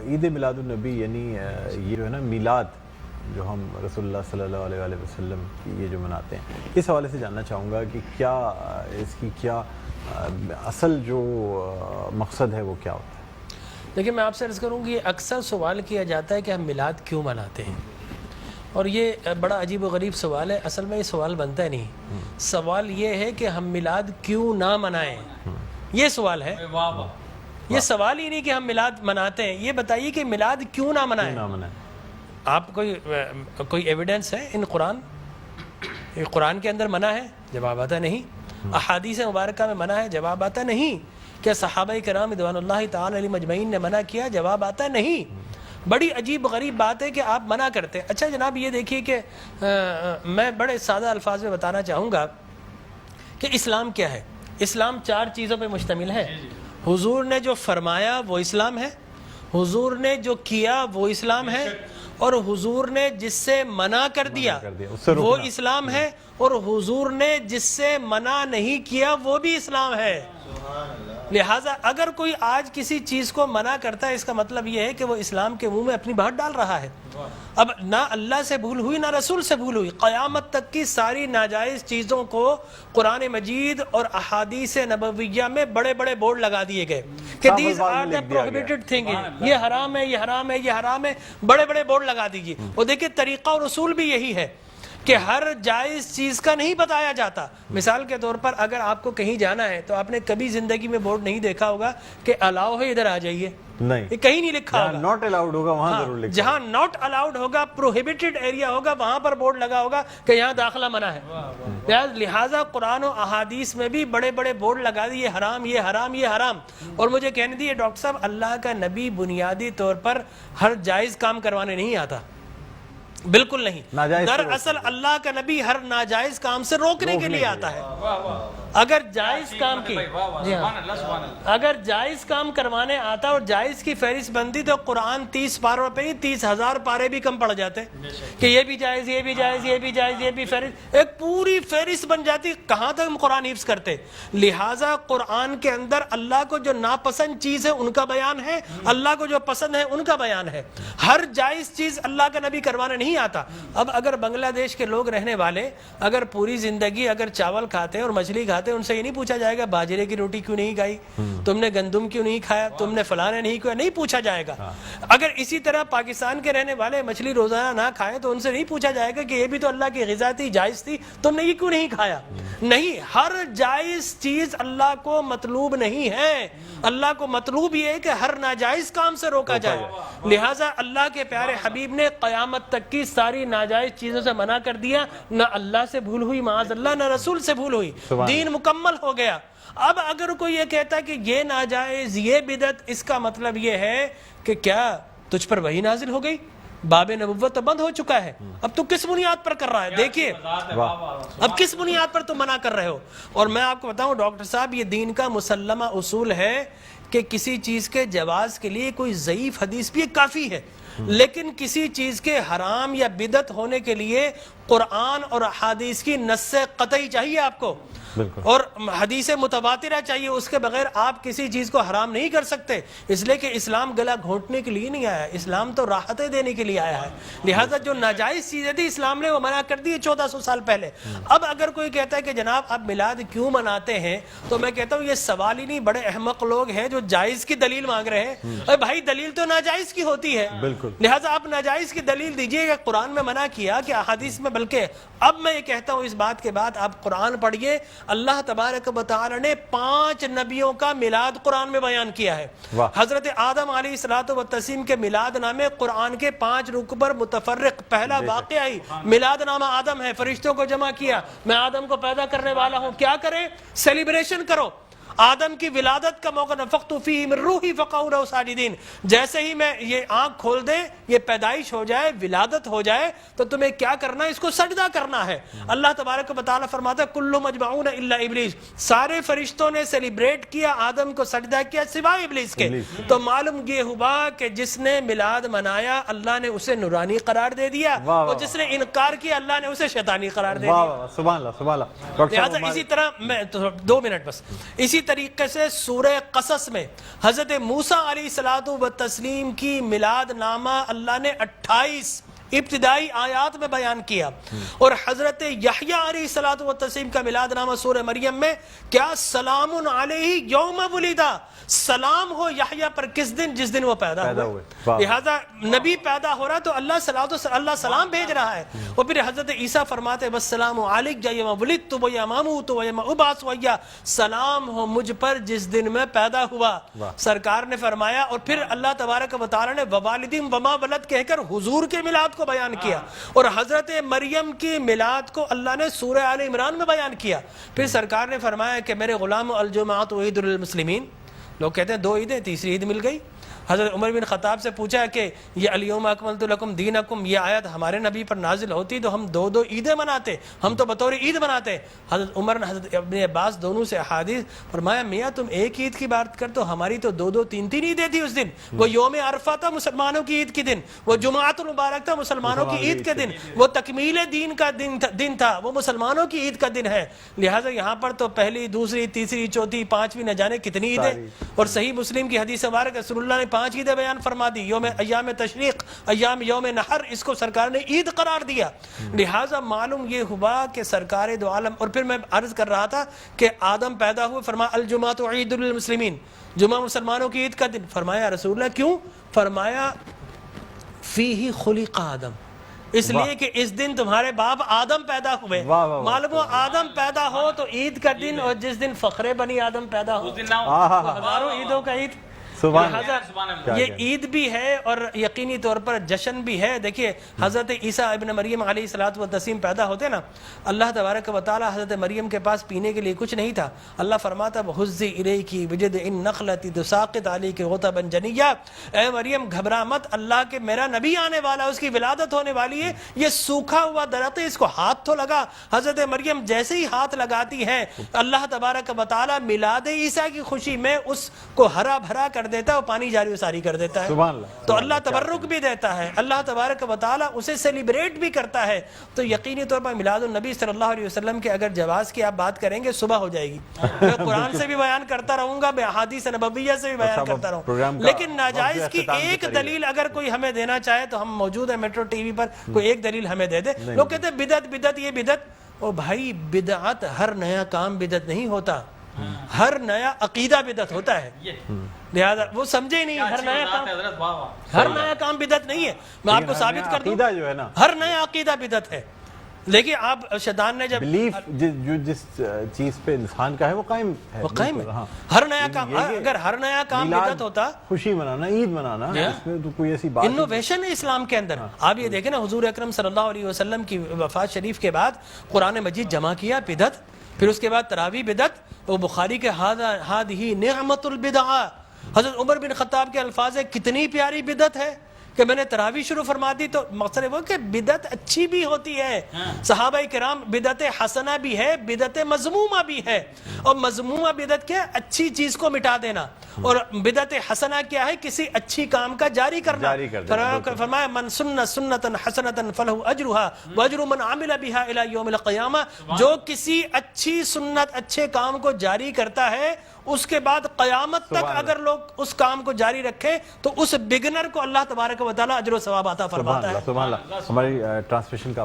عید میلاد النبی یعنی یہ جو ہے نا میلاد جو ہم رسول اللہ صلی اللہ علیہ وآلہ وسلم کی یہ جو مناتے ہیں، اس حوالے سے جاننا چاہوں گا کہ کیا اس کی کیا اصل جو مقصد ہے وہ کیا ہوتا ہے؟ دیکھیں میں آپ سے عرض کروں کہ اکثر سوال کیا جاتا ہے کہ ہم میلاد کیوں مناتے ہیں، اور یہ بڑا عجیب و غریب سوال ہے. اصل میں یہ سوال بنتا ہے نہیں. سوال یہ ہے کہ ہم میلاد کیوں نہ منائیں، یہ سوال ہے. یہ سوال ہی نہیں کہ ہم میلاد مناتے ہیں، یہ بتائیے کہ میلاد کیوں نہ منائیں. آپ کوئی ایویڈنس ہے ان قرآن کے اندر منع ہے؟ جواب آتا نہیں. احادیث مبارکہ میں منع ہے؟ جواب آتا نہیں. کیا صحابہ کرام رضوان اللہ تعالی علیہ مجمعین نے منع کیا؟ جواب آتا نہیں. بڑی عجیب غریب بات ہے کہ آپ منع کرتے. اچھا جناب یہ دیکھیے کہ میں بڑے سادہ الفاظ میں بتانا چاہوں گا کہ اسلام کیا ہے. اسلام 4 چیزوں پہ مشتمل ہے. حضور نے جو فرمایا وہ اسلام ہے، حضور نے جو کیا وہ اسلام ہے، اور حضور نے جس سے منع کر دیا وہ اسلام ہے، اور حضور نے جس سے منع نہیں کیا وہ بھی اسلام ہے. لہٰذا اگر کوئی آج کسی چیز کو منع کرتا ہے، اس کا مطلب یہ ہے کہ وہ اسلام کے منہ میں اپنی بات ڈال رہا ہے. اب نہ اللہ سے بھول ہوئی نہ رسول سے بھول ہوئی. قیامت تک کی ساری ناجائز چیزوں کو قرآن مجید اور احادیث نبویہ میں بڑے بڑے بورڈ لگا دیے گئے کہ these are the prohibited thing, یہ حرام ہے، یہ حرام ہے، یہ حرام ہے. بڑے بڑے بورڈ لگا دیجیے. اور دیکھیں طریقہ اور اصول بھی یہی ہے کہ ہر جائز چیز کا نہیں بتایا جاتا. مثال کے طور پر اگر آپ کو کہیں جانا ہے تو آپ نے کبھی زندگی میں بورڈ نہیں دیکھا ہوگا کہ الاؤ ہے ادھر آ جائیے، نہیں، یہ کہیں نہیں لکھا ہوگا. ناٹ الاؤڈ ہوگا وہاں ضرور لکھا، جہاں ناٹ الاؤڈ ہوگا، پروہیبٹڈ ایریا ہوگا، وہاں پر بورڈ لگا ہوگا کہ یہاں داخلہ منع ہے. لہٰذا قرآن و احادیث میں بھی بڑے بڑے بورڈ لگا دیے، حرام، یہ حرام، یہ حرام. اور مجھے کہنے دیے ڈاکٹر صاحب اللہ کا نبی بنیادی طور پر ہر جائز کام کروانے نہیں آتا. بالکل نہیں. دراصل اللہ کا نبی ہر ناجائز کام سے روکنے کے لیے آتا ہے. اگر جائز کام کی اگر جائز کام کروانے آتا اور جائز کی فہرست بنتی تو قرآن 30 پاروں پہ 30,000 پارے بھی کم پڑ جاتے کہ یہ بھی جائز، یہ بھی جائز، یہ بھی جائز، یہ بھی فہرست، ایک پوری فہرست بن جاتی. کہاں تک ہم قرآن حفظ کرتے. لہٰذا قرآن کے اندر اللہ کو جو ناپسند چیز ہے ان کا بیان ہے، اللہ کو جو پسند ہے ان کا بیان ہے. ہر جائز چیز اللہ کا نبی کروانے نہیں آتا. اب اگر بنگلہ دیش کے لوگ رہنے والے اگر پوری زندگی اگر چاول کھاتے اور مچھلی کھاتے، ان سے یہ نہیں پوچھا جائے گا باجرے کی روٹی کیوں نہیں کھائی، تم نے گندم کیوں نہیں کھایا، تم نے فلانے نہیں کیا، نہیں پوچھا جائے گا. اگر اسی طرح پاکستان کے رہنے والے مچھلی روزانہ نہ کھائیں تو ان سے نہیں پوچھا جائے گا کہ یہ بھی تو اللہ کی غذا تھی، جائز تھی، تم نے یہ کیوں نہیں کھایا. نہیں، ہر جائز چیز اللہ کو مطلوب نہیں ہے. اللہ کو مطلوب یہ ہے کہ ہر ناجائز کام سے روکا جائے. لہٰذا اللہ کے پیارے حبیب نے قیامت تک کی ساری ناجائز چیزوں سے منع کر دیا. نہ اللہ سے بھول ہوئی معاذ اللہ، نہ رسول سے بھول ہوئی. دین مکمل ہو گیا. اب اگر کوئی یہ کہتا ہے کہ یہ ناجائز، یہ بدعت، اس کا مطلب یہ ہے کہ کیا تجھ پر وحی نازل ہو گئی؟ باب نبوت تو بند ہو چکا ہے، اب تو کس بنیاد پر کر رہا ہے؟ دیکھیے اب کس بنیاد پر تم منع کر رہے ہو. اور میں آپ کو بتاؤں ڈاکٹر صاحب، یہ دین کا مسلمہ اصول ہے کہ کسی چیز کے جواز کے لیے کوئی ضعیف حدیث بھی کافی ہے، لیکن کسی چیز کے حرام یا بدعت ہونے کے لیے قرآن اور احادیث کی نص قطعی چاہیے آپ کو، اور حدیث متواترہ چاہیے. اس کے بغیر آپ کسی چیز کو حرام نہیں کر سکتے، اس لیے کہ اسلام گلا گھونٹنے کے لیے نہیں آیا، اسلام تو راحتیں دینے کے لیے آیا ہے. لہٰذا جو ناجائز چیزیں تھی اسلام نے وہ منع کر دی 1400 سال پہلے. اب اگر کوئی کہتا ہے کہ جناب آپ میلاد کیوں مناتے ہیں، تو میں کہتا ہوں یہ سوال ہی نہیں. بڑے احمق لوگ ہیں جو جائز کی دلیل مانگ رہے ہیں. ارے بھائی دلیل تو ناجائز کی ہوتی ہے، لہٰذا آپ ناجائز کی دلیل دیجئے گا. قرآن میں منع کیا کہ احادیث میں، بلکہ اب میں یہ کہتا ہوں اس بات کے بعد آپ قرآن پڑھیے. اللہ تبارک و تعالی نے 5 نبیوں کا میلاد قرآن میں بیان کیا ہے. حضرت آدم علیہ الصلوۃ والتسلیم کے میلاد نامے قرآن کے 5 رکوع پر متفرق. پہلا واقعہ ہی میلاد نامہ آدم ہے. فرشتوں کو جمع کیا، میں آدم کو پیدا کرنے والا ہوں، کیا کریں؟ سیلیبریشن کرو. آدم کی ولادت کا موقع، نفخت فیہ من روحی فقعوا لہ ساجدین. جیسے ہی میں یہ آنکھ کھول دے، یہ پیدائش ہو جائے، ولادت ہو جائے، تو تمہیں کیا کرنا ہے؟ اس کو سجدہ کرنا ہے. اللہ تبارک و تعالیٰ فرماتا ہے کل مجمعون الا ابلیس. سارے فرشتوں نے سیلیبریٹ کیا، آدم کو سجدہ کیا سوائے ابلیس کے. تو معلوم یہ ہوا کہ جس نے میلاد منایا اللہ نے اسے نورانی قرار دے دیا، اور جس نے انکار کیا اللہ نے اسے شیطانی قرار دے دیا. سبحان اللہ، سبحان اللہ. لہٰذا اسی طرح میں 2 منٹ بس، اسی طریقے سے سورہ قصص میں حضرت موسیٰ علیہ الصلوۃ والتسلیم کی میلاد نامہ اللہ نے 28 ابتدائی آیات میں بیان کیا، اور حضرت یحییٰ علیہ الصلوۃ والتسلیم کا میلاد نامہ سورہ مریم میں کیا سلام علیہ یوم ولدا، سلام ہو یحییٰ پر کس دن؟ جس دن وہ پیدا ہوئے۔ لہذا نبی پیدا ہو رہا تو اللہ سلام بھیج رہا ہے، اور پھر حضرت عیسیٰ فرماتے والسلام علیک یوم ولدت ویوم اموت ویوم ابعث حیا، سلام ہو مجھ پر جس دن میں پیدا ہوا، سرکار نے فرمایا۔ اور پھر اللہ تبارک و تعالی نے ووالدین وما ولد کہہ کر حضور کے میلاد کو بیان کیا، اور حضرت مریم کی میلاد کو اللہ نے سورہ آل عمران میں بیان کیا۔ پھر سرکار نے فرمایا کہ میرے غلام الجمعۃ عید للمسلمین، لوگ کہتے ہیں 2 عیدیں، تیسری عید مل گئی۔ حضرت عمر بن خطاب سے پوچھا کہ یہ الیوم اکملت لکم دینکم، یہ آیت ہمارے نبی پر نازل ہوتی تو ہم 2 عیدیں مناتے، ہم تو بطور عید مناتے۔ حضرت عمر نے حضرت ابن عباس دونوں سے احادیث فرمایا میاں تم ایک عید کی بات کر تو ہماری تو 2 3 عیدیں تھی اس دن۔ وہ یوم عرفہ تھا مسلمانوں کی عید کے دن، وہ جمعۃ المبارک تھا مسلمانوں کی عید کے دن، وہ تکمیل دین کا دن تھا، وہ مسلمانوں کی عید کا دن ہے۔ لہٰذا یہاں پر تو پہلی، دوسری، تیسری، چوتھی، 5ویں نہ جانے کتنی عیدیں، اور صحیح مسلم کی حدیث مبارک رسول اللہ نے 5 عیدیں بیان فرما دی، ایام تشریق، یوم نحر، اس کو سرکار نے عید قرار دیا۔ لہٰذا معلوم یہ ہوا کہ سرکار دو عالم، اور پھر میں عرض کر رہا تھا کہ آدم پیدا ہوئے، فرمایا الجمعۃ عید للمسلمین، جمعہ مسلمانوں کی عید کا دن۔ فرمایا رسول اللہ کیوں؟ فرمایا فیہ خلق آدم، اس لیے کہ اس دن تمہارے باپ آدم پیدا ہوئے۔ معلوم ہو آدم پیدا ہو تو عید کا دن، اور جس دن فخر بنی آدم پیدا ہو ہزاروں عیدوں کا عید۔ یہ عید بھی ہے اور یقینی طور پر جشن بھی ہے۔ دیکھیے حضرت عیسیٰ ابن مریم علیہ الصلوۃ والتسلیم پیدا ہوتے نا، اللہ تبارک و تعالی حضرت مریم کے پاس پینے کے لیے کچھ نہیں تھا، اللہ فرماتا وَهُزِّ إِلَيْكِ بِجِذْعِ النَّخْلَةِ تُسَاقِطْ عَلَيْكِ رُطَبًا جَنِيًّا، اے مریم گھبرا مت، اللہ کے میرا نبی آنے والا، اس کی ولادت ہونے والی ہے، یہ سوکھا ہوا درخت ہے، اس کو ہاتھ تو لگا۔ حضرت مریم جیسے ہی ہاتھ لگاتی ہے، اللہ تبارک و تعالی میلاد عیسیٰ کی خوشی میں اس کو ہرا بھرا کر دیتا ہے، اور پانی جاری و ساری کر دیتا ہے۔ تو اللہ تبرک بھی دیتا ہے، اللہ تبارک و تعالی اسے سیلیبریٹ بھی کرتا ہے۔ تو یقینی طور پر میلاد النبی صلی اللہ علیہ وسلم کے اگر جواز کی آپ بات کریں گے صبح ہو جائے گی، میں قرآن سے بھی بیان کرتا رہوں گا، میں احادیث نبویہ سے بھی بیان کرتا رہوں، لیکن ناجائز کی ایک دلیل اگر کوئی ہمیں دینا چاہے تو ہم موجود ہیں میٹرو ٹی وی پر، کوئی ایک دلیل ہمیں دے دے۔ لوگ کہتے ہیں بدعت بدعت، یہ بدعت، او بھائی بدعت ہر نیا کام بدعت نہیں ہوتا، ہر نیا عقیدہ بدعت ہوتا ہے۔ لہذا وہ سمجھے نہیں، ہر نیا کام بدعت نہیں ہے۔ میں آپ کو ثابت کر دوں ہر نیا عقیدہ بدعت ہے۔ لیکن آپ شیطان نے جب بلیف جس چیز پہ انسان کا ہے وہ قائم ہے، وہ قائم ہے۔ ہر نیا کام، اگر ہر نیا کام بدعت ہوتا، خوشی منانا، عید منانا، اس میں تو کوئی ایسی بات انوویشن ہے اسلام کے اندر۔ آپ یہ دیکھیں نا حضور اکرم صلی اللہ علیہ وسلم کی وفات شریف کے بعد قرآن مجید جمع کیا، بدعت، پھر اس کے بعد تراویح بدعت، وہ بخاری کے ہذہ نعمت البدع، حضرت عمر بن خطاب کے الفاظ ہے کتنی پیاری بدعت ہے کہ میں نے تراویح شروع فرما دی۔ تو مقصد وہ کہ بدعت اچھی بھی ہوتی ہے، صحابہ کرام بدعت حسنہ بھی ہے، بدعت مذمومہ بھی ہے، اور مذمومہ بدعت کیا ہے؟ اچھی چیز کو مٹا دینا، اور بدعت حسنہ کیا ہے؟ کسی اچھی کام کا جاری کرنا۔ فرمایا من سن سنتا حسنتا فلہ اجرھا واجر من عمل بھا الی یوم القیامہ، جو کسی اچھی سنت، اچھے کام کو جاری کرتا ہے، اس کے بعد قیامت تک اگر لوگ اس کام کو جاری رکھیں تو اس بگنر کو اللہ تبارک و تعالی اجر و ثواب عطا فرماتا ہے۔ سبحان اللہ۔ ہماری ٹرانسمیشن کا